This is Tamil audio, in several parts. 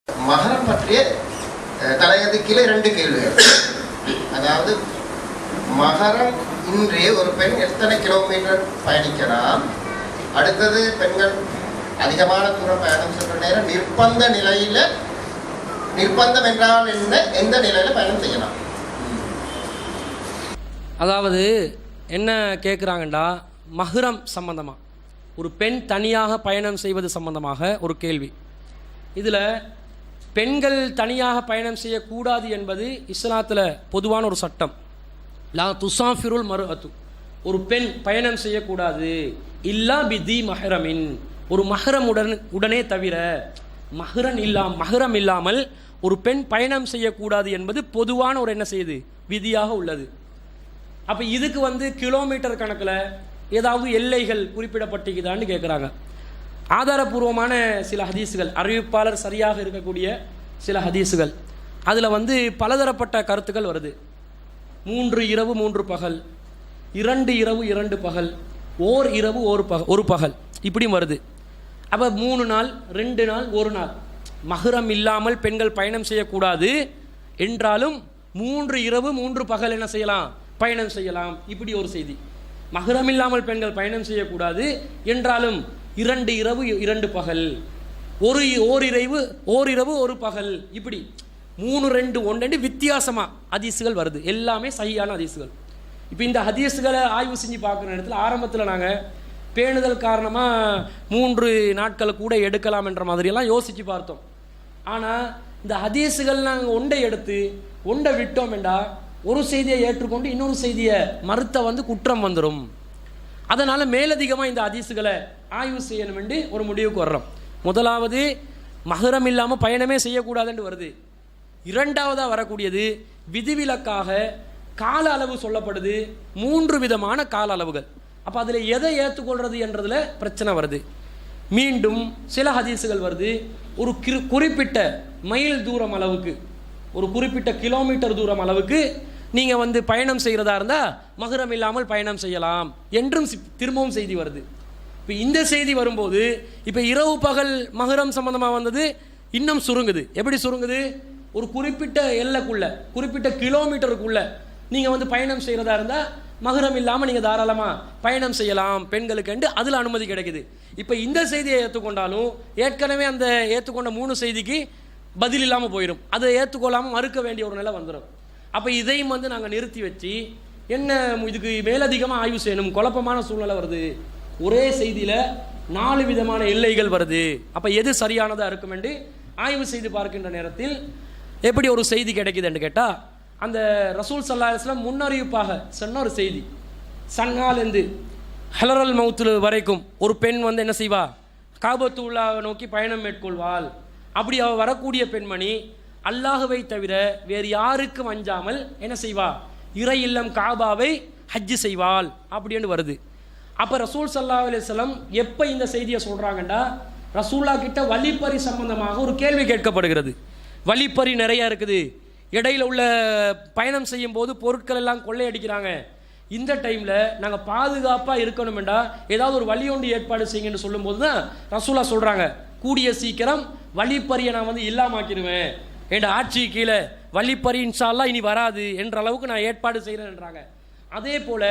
மகரம் பற்றிய தலையதுக்கிலே 2 கேள்விகள். அதாவது மகரம் இன்றி ஒரு பெண் எத்தனை கிலோமீட்டர் பயணிக்கலாம், அடுத்தது பெண்கள் அதிகமான தூரம் பயணம் சென்ற நேரம் நிர்பந்தம் என்றால் என்ன, எந்த நிலையில பயணம் செய்யலாம்? அதாவது என்ன கேட்குறாங்கண்டா, மஹ்ரம் சம்பந்தமாக ஒரு பெண் தனியாக பயணம் செய்வது சம்பந்தமாக ஒரு கேள்வி. இதில் பெண்கள் தனியாக பயணம் செய்யக்கூடாது என்பது இஸ்லாத்தில் பொதுவான ஒரு சட்டம். லா துசாஃபிருல் மர்அத்து, ஒரு பெண் பயணம் செய்யக்கூடாது இல்லா பிதி மஹ்ரமின், ஒரு மஹ்ரம் உடனே தவிர மஹ்ரம் இல்லாமல் ஒரு பெண் பயணம் செய்யக்கூடாது என்பது பொதுவான ஒரு என்ன செய்யுது விதியாக உள்ளது. அப்போ இதுக்கு கிலோமீட்டர் கணக்கில் ஏதாவது எல்லைகள் குறிப்பிடப்பட்டிருக்குதான்னு கேட்குறாங்க. ஆதாரபூர்வமான சில ஹதீஸுகள், அறிவிப்பாளர் சரியாக இருக்கக்கூடிய சில ஹதீஸுகள், அதில் பலதரப்பட்ட கருத்துக்கள் வருது. 3 இரவு 3 பகல், 2 இரவு 2 பகல், ஓர் இரவு ஒரு பகல், இப்படியும் வருது. அப்போ 3 நாள் 2 நாள் 1 நாள் மஹ்ரம் இல்லாமல் பெண்கள் பயணம் செய்யக்கூடாது என்றாலும் 3 இரவு 3 பகல் என்ன செய்யலாம், பயணம் செய்யலாம், இப்படி ஒரு செய்தி. மஹ்ரம் இல்லாமல் பெண்கள் பயணம் செய்யக்கூடாது என்றாலும் 2 இரவு 2 பகல், ஓரிரவு ஒரு பகல், இப்படி 3 2 1 வித்தியாசமாக ஹதீஸுகள் வருது. எல்லாமே சஹீஹான ஹதீஸுகள். இப்போ இந்த ஹதீஸுகளை ஆய்வு செஞ்சு பார்க்குற இடத்துல ஆரம்பத்தில் நாங்கள் பேணுதல் காரணமாக 3 நாட்கள் கூட எடுக்கலாம் என்ற மாதிரியெல்லாம் யோசித்து பார்த்தோம். ஆனால் இந்த ஹதீஸுகள் நாங்கள் ஒன்றை விட்டோம் என்றா ஒரு செய்தியை ஏற்றுக்கொண்டு இன்னொரு செய்தியை மறுத்த குற்றம் வந்துடும். அதனால் மேலதிகமாக இந்த ஹதீஸுகளை ஆய்வு செய்யணும் என்று ஒரு முடிவுக்கு வர்றோம். முதலாவது மஹ்ரம் இல்லாமல் பயணமே செய்யக்கூடாதுன்னு வருது. இரண்டாவதாக வரக்கூடியது விதிவிலக்காக கால அளவு சொல்லப்படுது. 3 விதமான கால அளவுகள். அப்போ அதில் எதை ஏற்றுக்கொள்வது என்றதில் பிரச்சனை வருது. மீண்டும் சில ஹதீஸுகள் வருது, ஒரு குறிப்பிட்ட மைல் தூரம் அளவுக்கு, ஒரு குறிப்பிட்ட கிலோமீட்டர் தூரம் அளவுக்கு நீங்கள் பயணம் செய்கிறதா இருந்தால் மஹ்ரம் இல்லாமல் பயணம் செய்யலாம் என்றும் திரும்பவும் செய்தி வருது. இப்போ இந்த செய்தி வரும்போது இப்போ இரவு பகல் மஹ்ரம் சம்பந்தமாக வந்தது இன்னும் சுருங்குது. எப்படி சுருங்குது? ஒரு குறிப்பிட்ட எல்லைக்குள்ள, குறிப்பிட்ட கிலோமீட்டருக்குள்ள நீங்கள் பயணம் செய்கிறதா இருந்தால் மஹ்ரம் இல்லாமல் நீங்கள் தாராளமாக பயணம் செய்யலாம் பெண்களுக்கு என்று அதில் அனுமதி கிடைக்குது. இப்போ இந்த செய்தியை ஏற்றுக்கொண்டாலும் ஏற்கனவே அந்த ஏற்றுக்கொண்ட 3 செய்திக்கு பதில் இல்லாமல் போயிடும். அதை ஏற்றுக்கொள்ளாமல் மறுக்க வேண்டிய ஒரு நிலை வந்துடும். அப்போ இதையும் நாங்கள் நிறுத்தி வச்சு என்ன இதுக்கு மேலதிகமாக ஆய்வு செய்யணும், குழப்பமான சூழ்நிலை வருது. ஒரே செய்தியில் 4 விதமான எல்லைகள் வருது. அப்போ எது சரியானதாக இருக்கும் என்று ஆய்வு செய்து பார்க்கின்ற நேரத்தில் எப்படி ஒரு செய்தி கிடைக்குது என்று கேட்டால், அந்த ரசூல் ஸல்லல்லாஹு அலைஹி வஸல்லம் முன்னறிவிப்பாக சொன்ன ஒரு செய்தி. சன்னாலேருந்து ஹலரல் மவுத்து வரைக்கும் ஒரு பெண் என்ன செய்வா, காபத்துல்லாவை நோக்கி பயணம் மேற்கொள்வாள். அப்படி அவள் வரக்கூடிய பெண்மணி அல்லாஹுவை தவிர வேறு யாருக்கும் அஞ்சாமல் என்ன செய்வா, இறை இல்லம் காபாவை ஹஜ்ஜு செய்வாள் அப்படின்னு வருது. அப்போ ரசூல் ஸல்லல்லாஹு அலைஹி வஸல்லம் எப்போ இந்த செய்தியை சொல்கிறாங்கண்டா, ரசூல்லா கிட்ட வழிப்பறி சம்பந்தமாக ஒரு கேள்வி கேட்கப்படுகிறது. வழிப்பறி நிறைய இருக்குது, இடையில உள்ள பயணம் செய்யும் போது பொருட்கள் எல்லாம் கொள்ளையடிக்கிறாங்க. இந்த டைமில் நாங்கள் பாதுகாப்பாக இருக்கணுமெண்டா ஏதாவது ஒரு வழி ஒன்று ஏற்பாடு செய்யுங்கன்னு சொல்லும்போது தான் ரசூலா சொல்கிறாங்க, கூடிய சீக்கிரம் வழிப்பறியை நான் இல்லாமாக்கிடுவேன், என் ஆட்சி கீழே வழிப்பறி இன்ஷா அல்லாஹ் இனி வராது என்ற அளவுக்கு நான் ஏற்பாடு செய்கிறேன்றாங்க. அதே போல்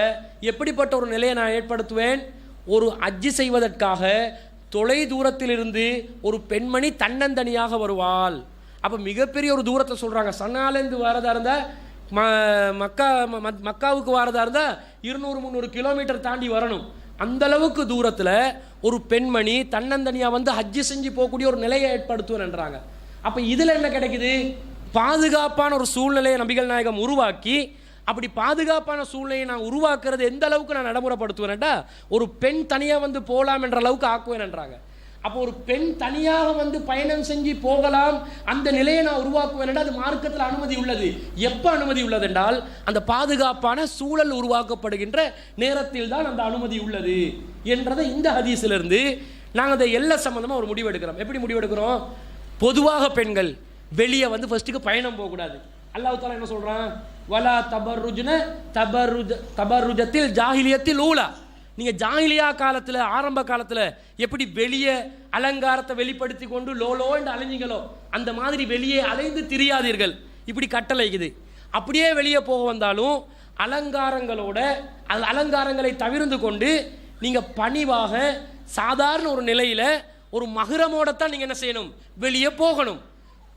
எப்படிப்பட்ட ஒரு நிலையை நான் ஏற்படுத்துவேன், ஒரு ஹஜ்ஜு செய்வதற்காக தொலை தூரத்திலிருந்து ஒரு பெண்மணி தன்னந்தனியாக வருவாள். அப்போ மிகப்பெரிய ஒரு தூரத்தை சொல்கிறாங்க. சன்னாலேருந்து வரதா இருந்தால் மக்காவுக்கு வரதா இருந்தால் 200-300 கிலோமீட்டர் தாண்டி வரணும். அந்தளவுக்கு தூரத்தில் ஒரு பெண்மணி தன்னந்தனியாக ஹஜ்ஜு செஞ்சு போகக்கூடிய ஒரு நிலையை ஏற்படுத்துவேன்ன்றாங்க. அப்போ இதில் என்ன கிடைக்குது, பாதுகாப்பான ஒரு சூழ்நிலையை நபிகள் நாயகம் உருவாக்கி, அப்படி பாதுகாப்பான சூழ்நிலையை நான் உருவாக்குறது எந்த அளவுக்கு நான் நடைமுறைப்படுத்துவேன்டா, ஒரு பெண் தனியாக போகலாம் என்ற அளவுக்கு ஆக்குவேன்ன்றாங்க. அப்போ ஒரு பெண் தனியாக பயணம் செஞ்சு போகலாம் அந்த நிலையை நான் உருவாக்குவேன். அது மார்க்கத்தில் அனுமதி உள்ளது. எப்போ அனுமதி உள்ளது என்றால், அந்த பாதுகாப்பான சூழல் உருவாக்கப்படுகின்ற நேரத்தில் தான் அந்த அனுமதி உள்ளது என்றதை இந்த ஹதீஸிலிருந்து நாங்கள் அந்த எல்லை சம்பந்தமாக ஒரு முடிவு எடுக்கிறோம். எப்படி முடிவெடுக்கிறோம்? பொதுவாக பெண்கள் வெளியே ஃபர்ஸ்ட்டுக்கு பயணம் போகக்கூடாது. அல்லாஹ் தஆலா என்ன சொல்கிறான், வலா தபர்ருஜ்ன தபர்ருஜத்தில் ஜாஹிலியத்தில் ஊலா, நீங்கள் ஜாகிலியா காலத்தில் ஆரம்ப காலத்தில் எப்படி வெளியே அலங்காரத்தை வெளிப்படுத்தி கொண்டு லோலோ என்று அலைஞ்சிங்களோ அந்த மாதிரி வெளியே அலைந்து திரியாதீர்கள், இப்படி கட்டளைக்குது. அப்படியே வெளியே போக வந்தாலும் அலங்காரங்களோட அலங்காரங்களை தவிர்த்து கொண்டு நீங்கள் பணிவாக சாதாரண ஒரு நிலையில் ஒரு மகுரமோடத்தான் நீங்கள் என்ன செய்யணும், வெளியே போகணும்.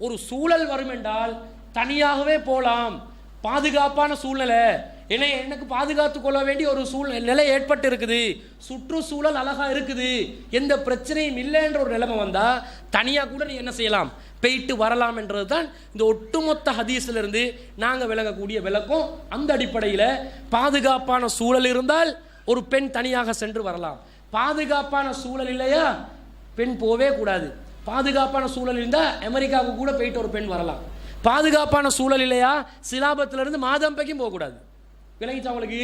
ஒரு சூழல் வரும் என்றால் தனியாகவே போகலாம், பாதுகாப்பான சூழ்நிலை, எனக்கு பாதுகாத்து கொள்ள வேண்டிய ஒரு நிலை ஏற்பட்டு இருக்குது, சுற்றுச்சூழல் அழகா இருக்குது, எந்த பிரச்சனையும் இல்லைன்ற ஒரு நிலைமை வந்தால் தனியாக கூட நீ என்ன செய்யலாம், போயிட்டு வரலாம் என்றது தான் இந்த ஒட்டுமொத்த ஹதீஸ்ல இருந்து நாங்கள் விளங்கக்கூடிய விளக்கம். அந்த அடிப்படையில் பாதுகாப்பான சூழல் இருந்தால் ஒரு பெண் தனியாக சென்று வரலாம். பாதுகாப்பான சூழல் இல்லையா பெண் போவே கூடாது. பாதுகாப்பான சூழல் இருந்தால் அமெரிக்காவுக்கு கூட போயிட்டு ஒரு பெண் வரலாம். பாதுகாப்பான சூழல் இல்லையா சிலாபத்திலிருந்து மாதம்பைக்கும் போகக்கூடாது. விளங்கிச்சா உங்களுக்கு?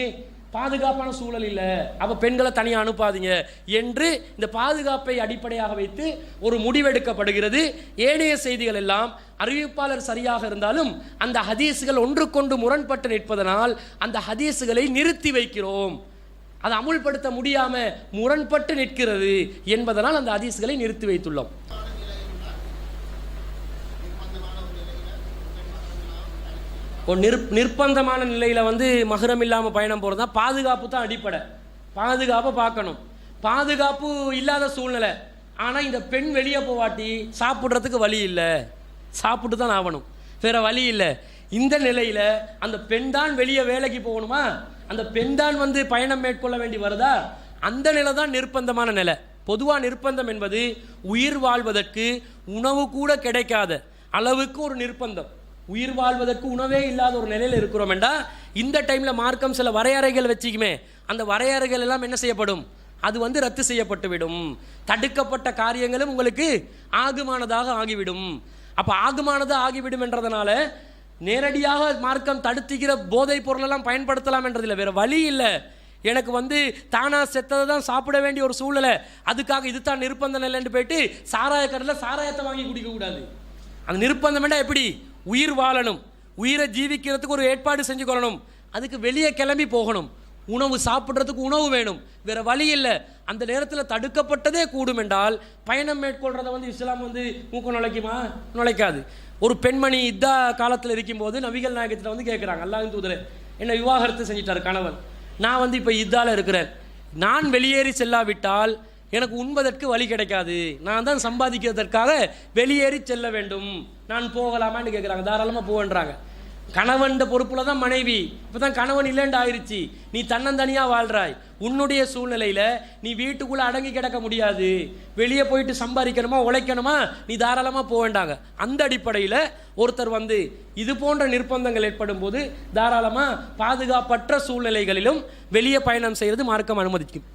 பாதுகாப்பான சூழல் இல்லை, அப்போ பெண்களை தனியாக அனுப்பாதீங்க என்று இந்த பாதுகாப்பை அடிப்படையாக வைத்து ஒரு முடிவெடுக்கப்படுகிறது. ஏனைய செய்திகள் எல்லாம் அறிவிப்பாளர் சரியாக இருந்தாலும் அந்த ஹதீஸுகள் ஒன்றுக்கொண்டு முரண்பட்டு நிற்பதனால் அந்த ஹதீஸுகளை நிறுத்தி வைக்கிறோம். அதை அமுல்படுத்த முடியாம முரண்பட்டு நிற்கிறது என்பதனால் அந்த ஹதீஸ்களை நிறுத்தி வைத்துள்ளோம். நிர்பந்தமான நிலையில் மஹரம் இல்லாமல் பயணம் போகிறது தான் பாதுகாப்பு தான் அடிப்படை. பாதுகாப்பை பார்க்கணும். பாதுகாப்பு இல்லாத சூழ்நிலை, ஆனால் இந்த பெண் வெளியே போவாட்டி சாப்பிட்றதுக்கு வழி இல்லை, சாப்பிட்டு தான் ஆகணும், வேற வழி இல்லை. இந்த நிலையில் அந்த பெண் தான் வெளியே வேலைக்கு போகணுமா, அந்த பெண் தான் பயணம் மேற்கொள்ள வேண்டி வருதா, அந்த நிலை தான் நிர்பந்தமான நிலை. பொதுவாக நிர்பந்தம் என்பது உயிர் வாழ்வதற்கு உணவு கூட கிடைக்காத அளவுக்கு ஒரு நிர்பந்தம். உயிர் வாழ்வதற்கு உணவே இல்லாத ஒரு நிலையில் இருக்கிறோம் என்றால் இந்த டைமில் மார்க்கம் சில வரையறைகள் வச்சுக்குமே, அந்த வரையறைகள் எல்லாம் என்ன செய்யப்படும், அது ரத்து செய்யப்பட்டு விடும். தடுக்கப்பட்ட காரியங்களும் உங்களுக்கு ஆகுமானதாக ஆகிவிடும். அப்போ ஆகுமானதாக ஆகிவிடும் என்றதுனால நேரடியாக மார்க்கம் தடுத்துக்கிற போதைப் பொருளெல்லாம் பயன்படுத்தலாம் என்றதில்லை, வேறு வழி இல்லை. எனக்கு தானா செத்ததை தான் சாப்பிட வேண்டிய ஒரு சூழ்நிலை, அதுக்காக இது தான் நிர்பந்த நிலைன்னு போயிட்டு சாராய கடையில் சாராயத்தை வாங்கி குடிக்கக்கூடாது. அந்த நிர்பந்தம் என்ன, எப்படி உயிர் வாழணும், உயிரை ஜீவிக்கிறதுக்கு ஒரு ஏற்பாடு செஞ்சு கொள்ளணும், அதுக்கு வெளியே கிளம்பி போகணும், உணவு சாப்பிட்றதுக்கு உணவு வேணும், வேற வழி இல்லை. அந்த நேரத்தில் தடுக்கப்பட்டதே கூடும் என்றால் பயணம் மேற்கொள்றதை இஸ்லாம் மூக்க நுழைக்குமா, நுழைக்காது. ஒரு பெண்மணி இத்தா காலத்தில் இருக்கும்போது நபிகள் நாயகத்தில் கேட்குறாங்க, அல்லாஹ்வின் தூதரே என்ன விவாகரத்து செஞ்சிட்டார் கணவன், நான் இப்போ இத்தால இருக்கிறேன், நான் வெளியேறி செல்லாவிட்டால் எனக்கு உண்பதற்கு வழி கிடைக்காது, நான் தான் சம்பாதிக்கிறதற்காக வெளியேறி செல்ல வேண்டும், நான் போகலாமான்னு கேட்குறாங்க. தாராளமாக போகன்றாங்க. கணவன் பொறுப்புல தான் மனைவி, இப்போ தான் கணவன் இல்லைன்னு ஆயிடுச்சு, நீ தன்னந்தனியாக வாழ்றாய், உன்னுடைய சூழ்நிலையில் நீ வீட்டுக்குள்ளே அடங்கி கிடக்க முடியாது, வெளியே போயிட்டு சம்பாதிக்கணுமா உழைக்கணுமா, நீ தாராளமாக போக வேண்டாங்க. அந்த அடிப்படையில் ஒருத்தர் இது போன்ற நிர்பந்தங்கள் ஏற்படும் போது தாராளமாக பாதுகாப்பற்ற சூழ்நிலைகளிலும் வெளியே பயணம் செய்கிறது மார்க்கம் அனுமதிக்கும்.